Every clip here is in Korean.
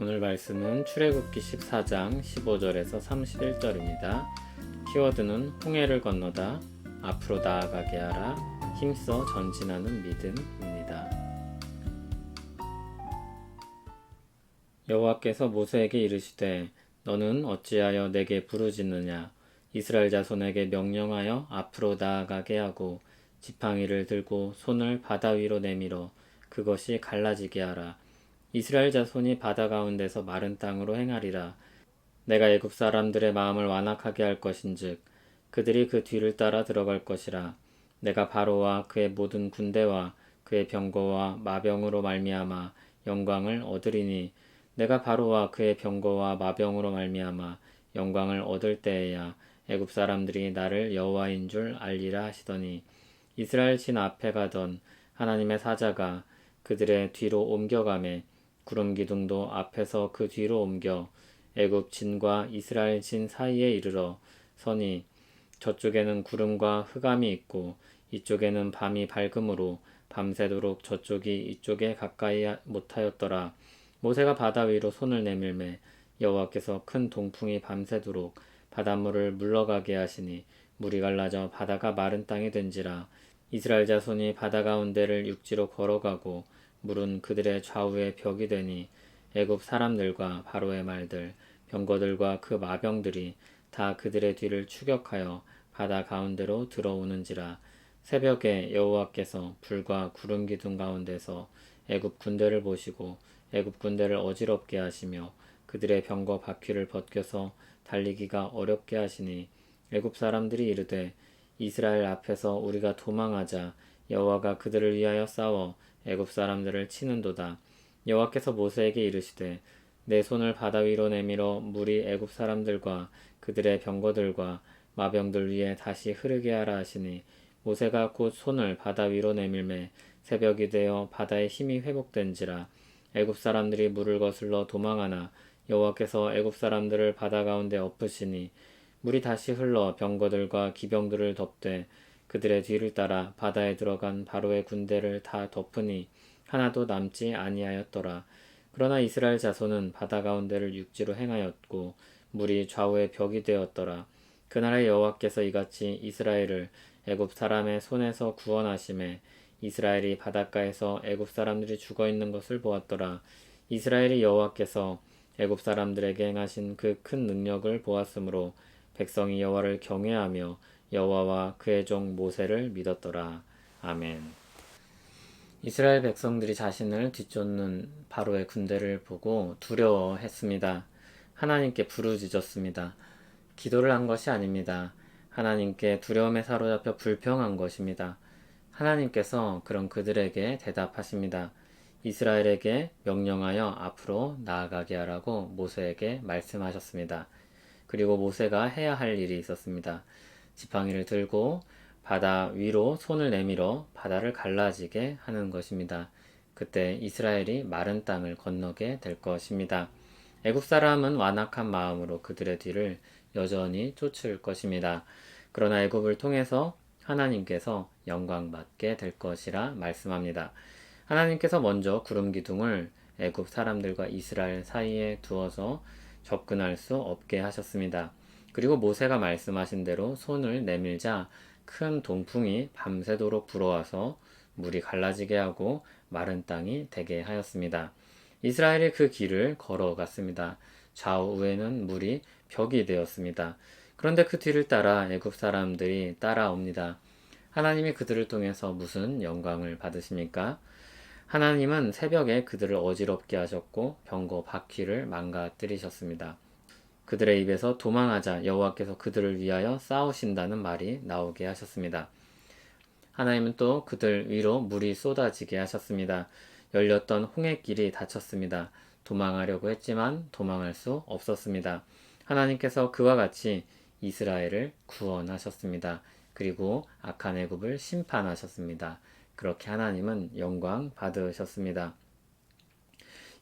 오늘 말씀은 출애굽기 14장 15절에서 31절입니다. 키워드는 홍해를 건너다, 앞으로 나아가게 하라, 힘써 전진하는 믿음입니다. 여호와께서 모세에게 이르시되 너는 어찌하여 내게 부르짖느냐. 이스라엘 자손에게 명령하여 앞으로 나아가게 하고 지팡이를 들고 손을 바다 위로 내밀어 그것이 갈라지게 하라. 이스라엘 자손이 바다 가운데서 마른 땅으로 행하리라. 내가 애굽 사람들의 마음을 완악하게 할 것인즉 그들이 그 뒤를 따라 들어갈 것이라. 내가 바로와 그의 모든 군대와 그의 병거와 마병으로 말미암아 영광을 얻으리니 내가 바로와 그의 병거와 마병으로 말미암아 영광을 얻을 때에야 애굽 사람들이 나를 여호와인 줄 알리라 하시더니 이스라엘 진 앞에 가던 하나님의 사자가 그들의 뒤로 옮겨가매 구름 기둥도 앞에서 그 뒤로 옮겨 애굽 진과 이스라엘 진 사이에 이르러 서니 저쪽에는 구름과 흑암이 있고 이쪽에는 밤이 밝음으로 밤새도록 저쪽이 이쪽에 가까이 못하였더라. 모세가 바다 위로 손을 내밀매 여호와께서 큰 동풍이 밤새도록 바닷물을 물러가게 하시니 물이 갈라져 바다가 마른 땅이 된지라. 이스라엘 자손이 바다 가운데를 육지로 걸어가고 물은 그들의 좌우에 벽이 되니 애굽 사람들과 바로의 말들 병거들과 그 마병들이 다 그들의 뒤를 추격하여 바다 가운데로 들어오는지라. 새벽에 여호와께서 불과 구름 기둥 가운데서 애굽 군대를 보시고 애굽 군대를 어지럽게 하시며 그들의 병거 바퀴를 벗겨서 달리기가 어렵게 하시니 애굽 사람들이 이르되 이스라엘 앞에서 우리가 도망하자. 여호와가 그들을 위하여 싸워 애굽 사람들을 치는도다. 여호와께서 모세에게 이르시되 내 손을 바다 위로 내밀어 물이 애굽 사람들과 그들의 병거들과 마병들 위에 다시 흐르게 하라 하시니 모세가 곧 손을 바다 위로 내밀매 새벽이 되어 바다의 힘이 회복된지라. 애굽 사람들이 물을 거슬러 도망하나 여호와께서 애굽 사람들을 바다 가운데 엎으시니 물이 다시 흘러 병거들과 기병들을 덮되 그들의 뒤를 따라 바다에 들어간 바로의 군대를 다 덮으니 하나도 남지 아니하였더라. 그러나 이스라엘 자손은 바다 가운데를 육지로 행하였고 물이 좌우의 벽이 되었더라. 그날에 여호와께서 이같이 이스라엘을 애굽 사람의 손에서 구원하심에 이스라엘이 바닷가에서 애굽 사람들이 죽어있는 것을 보았더라. 이스라엘이 여호와께서 애굽 사람들에게 행하신 그 큰 능력을 보았으므로 백성이 여호와를 경외하며 여호와와 그의 종 모세를 믿었더라. 아멘. 이스라엘 백성들이 자신을 뒤쫓는 바로의 군대를 보고 두려워했습니다. 하나님께 부르짖었습니다. 기도를 한 것이 아닙니다. 하나님께 두려움에 사로잡혀 불평한 것입니다. 하나님께서 그런 그들에게 대답하십니다. 이스라엘에게 명령하여 앞으로 나아가게 하라고 모세에게 말씀하셨습니다. 그리고 모세가 해야 할 일이 있었습니다. 지팡이를 들고 바다 위로 손을 내밀어 바다를 갈라지게 하는 것입니다. 그때 이스라엘이 마른 땅을 건너게 될 것입니다. 애굽 사람은 완악한 마음으로 그들의 뒤를 여전히 쫓을 것입니다. 그러나 애굽을 통해서 하나님께서 영광받게 될 것이라 말씀합니다. 하나님께서 먼저 구름 기둥을 애굽 사람들과 이스라엘 사이에 두어서 접근할 수 없게 하셨습니다. 그리고 모세가 말씀하신 대로 손을 내밀자 큰 동풍이 밤새도록 불어와서 물이 갈라지게 하고 마른 땅이 되게 하였습니다. 이스라엘이 그 길을 걸어갔습니다. 좌우에는 물이 벽이 되었습니다. 그런데 그 뒤를 따라 애굽 사람들이 따라옵니다. 하나님이 그들을 통해서 무슨 영광을 받으십니까? 하나님은 새벽에 그들을 어지럽게 하셨고 병거 바퀴를 망가뜨리셨습니다. 그들의 입에서 도망하자 여호와께서 그들을 위하여 싸우신다는 말이 나오게 하셨습니다. 하나님은 또 그들 위로 물이 쏟아지게 하셨습니다. 열렸던 홍해길이 닫혔습니다. 도망하려고 했지만 도망할 수 없었습니다. 하나님께서 그와 같이 이스라엘을 구원하셨습니다. 그리고 악한 애굽을 심판하셨습니다. 그렇게 하나님은 영광 받으셨습니다.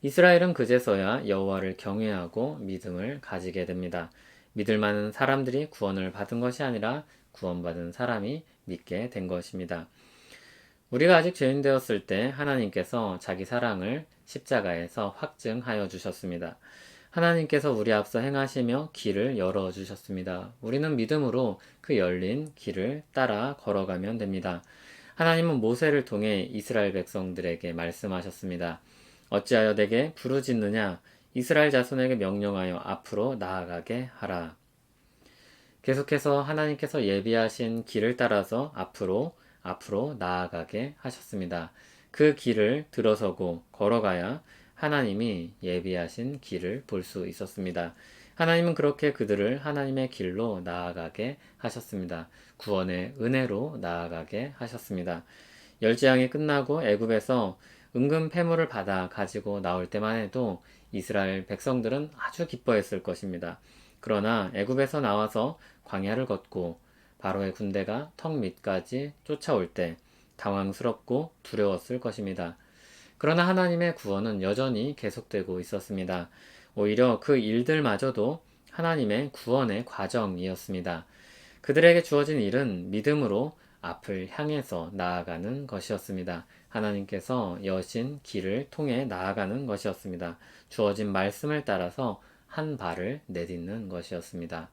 이스라엘은 그제서야 여호와를 경외하고 믿음을 가지게 됩니다. 믿을 만한 사람들이 구원을 받은 것이 아니라 구원받은 사람이 믿게 된 것입니다. 우리가 아직 죄인 되었을 때 하나님께서 자기 사랑을 십자가에서 확증하여 주셨습니다. 하나님께서 우리 앞서 행하시며 길을 열어 주셨습니다. 우리는 믿음으로 그 열린 길을 따라 걸어가면 됩니다. 하나님은 모세를 통해 이스라엘 백성들에게 말씀하셨습니다. 어찌하여 내게 부르짖느냐? 이스라엘 자손에게 명령하여 앞으로 나아가게 하라. 계속해서 하나님께서 예비하신 길을 따라서 앞으로 나아가게 하셨습니다. 그 길을 들어서고 걸어가야 하나님이 예비하신 길을 볼 수 있었습니다. 하나님은 그렇게 그들을 하나님의 길로 나아가게 하셨습니다. 구원의 은혜로 나아가게 하셨습니다. 열지양이 끝나고 애굽에서 은금 패물을 받아 가지고 나올 때만 해도 이스라엘 백성들은 아주 기뻐했을 것입니다. 그러나 애굽에서 나와서 광야를 걷고 바로의 군대가 턱 밑까지 쫓아올 때 당황스럽고 두려웠을 것입니다. 그러나 하나님의 구원은 여전히 계속되고 있었습니다. 오히려 그 일들마저도 하나님의 구원의 과정이었습니다. 그들에게 주어진 일은 믿음으로 앞을 향해서 나아가는 것이었습니다. 하나님께서 여신 길을 통해 나아가는 것이었습니다. 주어진 말씀을 따라서 한 발을 내딛는 것이었습니다.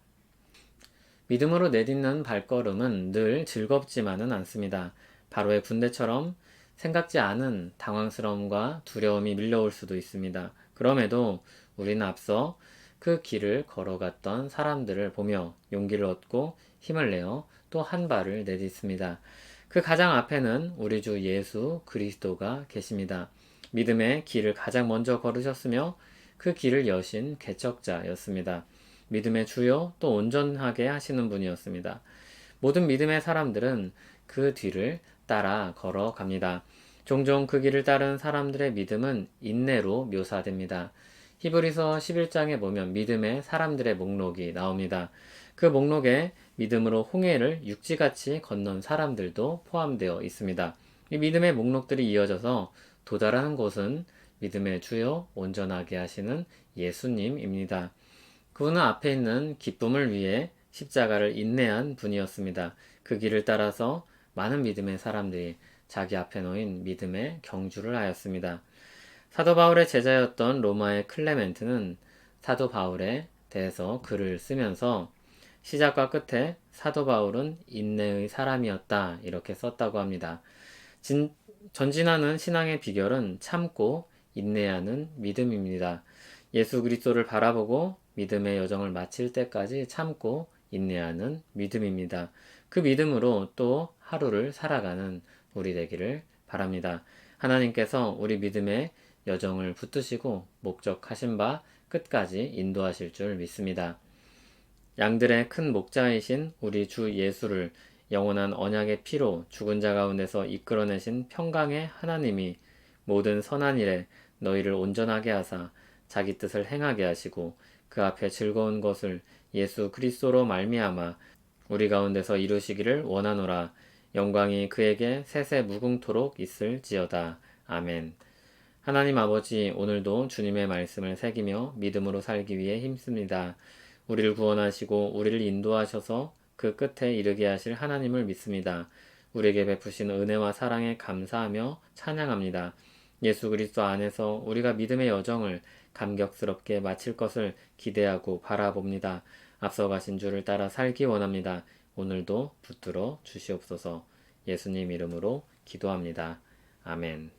믿음으로 내딛는 발걸음은 늘 즐겁지만은 않습니다. 바로의 군대처럼 생각지 않은 당황스러움과 두려움이 밀려올 수도 있습니다. 그럼에도 우리는 앞서 그 길을 걸어갔던 사람들을 보며 용기를 얻고 힘을 내어 또 한 발을 내딛습니다. 그 가장 앞에는 우리 주 예수 그리스도가 계십니다. 믿음의 길을 가장 먼저 걸으셨으며 그 길을 여신 개척자였습니다. 믿음의 주요 또 온전하게 하시는 분이었습니다. 모든 믿음의 사람들은 그 뒤를 따라 걸어갑니다. 종종 그 길을 따른 사람들의 믿음은 인내로 묘사됩니다. 히브리서 11장에 보면 믿음의 사람들의 목록이 나옵니다. 그 목록에 믿음으로 홍해를 육지같이 건넌 사람들도 포함되어 있습니다. 이 믿음의 목록들이 이어져서 도달하는 곳은 믿음의 주요 온전하게 하시는 예수님입니다. 그분은 앞에 있는 기쁨을 위해 십자가를 인내한 분이었습니다. 그 길을 따라서 많은 믿음의 사람들이 자기 앞에 놓인 믿음의 경주를 하였습니다. 사도 바울의 제자였던 로마의 클레멘트는 사도 바울에 대해서 글을 쓰면서 시작과 끝에 사도 바울은 인내의 사람이었다 이렇게 썼다고 합니다. 전진하는 신앙의 비결은 참고 인내하는 믿음입니다. 예수 그리스도를 바라보고 믿음의 여정을 마칠 때까지 참고 인내하는 믿음입니다. 그 믿음으로 또 하루를 살아가는 우리 되기를 바랍니다. 하나님께서 우리 믿음의 여정을 붙드시고 목적하신 바 끝까지 인도하실 줄 믿습니다. 양들의 큰 목자이신 우리 주 예수를 영원한 언약의 피로 죽은 자 가운데서 이끌어내신 평강의 하나님이 모든 선한 일에 너희를 온전하게 하사 자기 뜻을 행하게 하시고 그 앞에 즐거운 것을 예수 그리스도로 말미암아 우리 가운데서 이루시기를 원하노라. 영광이 그에게 세세 무궁토록 있을지어다. 아멘. 하나님 아버지, 오늘도 주님의 말씀을 새기며 믿음으로 살기 위해 힘씁니다. 우리를 구원하시고 우리를 인도하셔서 그 끝에 이르게 하실 하나님을 믿습니다. 우리에게 베푸신 은혜와 사랑에 감사하며 찬양합니다. 예수 그리스도 안에서 우리가 믿음의 여정을 감격스럽게 마칠 것을 기대하고 바라봅니다. 앞서가신 주를 따라 살기 원합니다. 오늘도 붙들어 주시옵소서. 예수님 이름으로 기도합니다. 아멘.